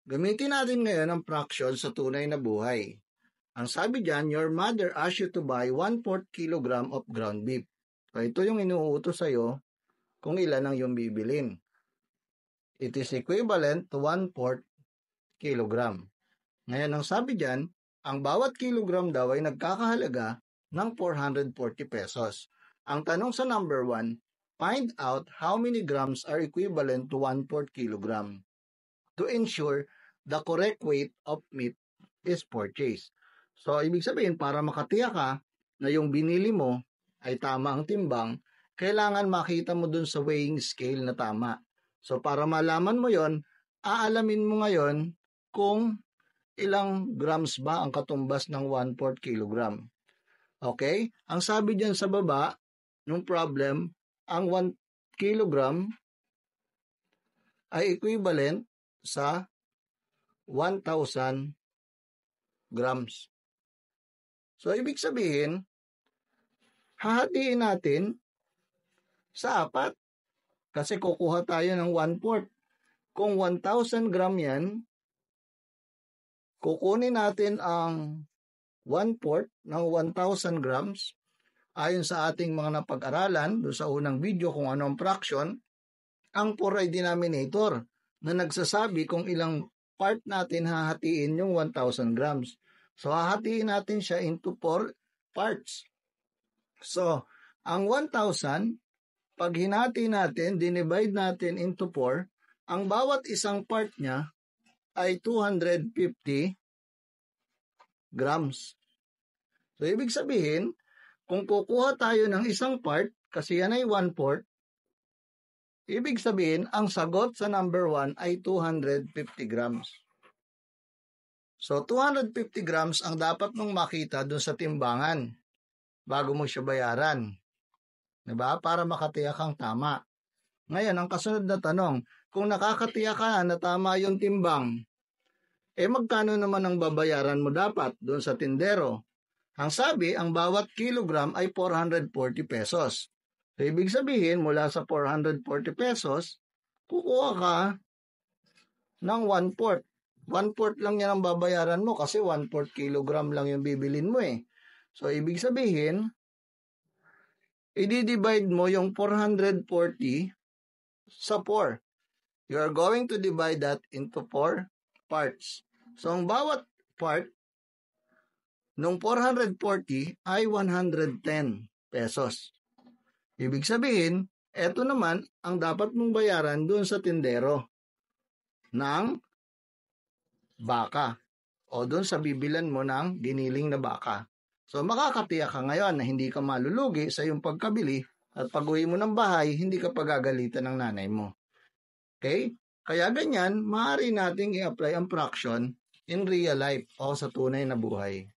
Gamitin natin ngayon ang fraction sa tunay na buhay. Ang sabi dyan, your mother asked you to buy 1/4 kilogram of ground beef. So, ito yung inuutos sa'yo kung ilan ang yung bibilin. It is equivalent to 1/4 kilogram. Ngayon, ang sabi dyan, ang bawat kilogram daw ay nagkakahalaga ng 440 pesos. Ang tanong sa number 1, find out how many grams are equivalent to 1/4 kilogram to ensure the correct weight of meat is purchased. So, ibig sabihin, para makatiyak ka na yung binili mo ay tama ang timbang, kailangan makita mo dun sa weighing scale na tama. So, para malaman mo yon, aalamin mo ngayon kung ilang grams ba ang katumbas ng 1/4 kilogram. Okay? Ang sabi dyan sa baba, nung problem, ang 1 kilogram ay equivalent sa 1,000 grams. So, ibig sabihin, hahatiin natin sa 4 kasi kukuha tayo ng 1/4. Kung 1,000 gram yan, kukunin natin ang 1/4 ng 1,000 grams ayon sa ating mga napag-aralan doon sa unang video kung anong fraction. Ang 4 ay denominator na nagsasabi kung ilang part natin hahatiin yung 1,000 grams. So, hahatiin natin siya into 4 parts. So, ang 1,000, pag hinati natin, dinivide natin into 4, ang bawat isang part niya ay 250 grams. So, ibig sabihin, kung kukuha tayo ng isang part, kasi yan ay 1/4, ibig sabihin, ang sagot sa number 1 ay 250 grams. So, 250 grams ang dapat mong makita dun sa timbangan bago mo siya bayaran. Diba? Para makatiyak kang tama. Ngayon, ang kasunod na tanong, kung nakakatiyak ka na tama yung timbang, magkano naman ang babayaran mo dapat dun sa tindero? Ang sabi, ang bawat kilogram ay 440 pesos. So, ibig sabihin, mula sa 440 pesos, kukuha ka ng 1/4. 1/4 lang yan ang babayaran mo kasi 1/4 kilogram lang yung bibilin mo eh. So, ibig sabihin, i-divide mo yung 440 sa 4. You are going to divide that into 4 parts. So, ang bawat part nung 440 ay 110 pesos. Ibig sabihin, eto naman ang dapat mong bayaran doon sa tindero ng baka o doon sa bibilan mo ng giniling na baka. So, makakatiyak ka ngayon na hindi ka malulugi sa iyong pagkabili at pag-uwi mo ng bahay, hindi ka pagagalitan ng nanay mo. Okay? Kaya ganyan, maaari nating i-apply ang fraction in real life o sa tunay na buhay.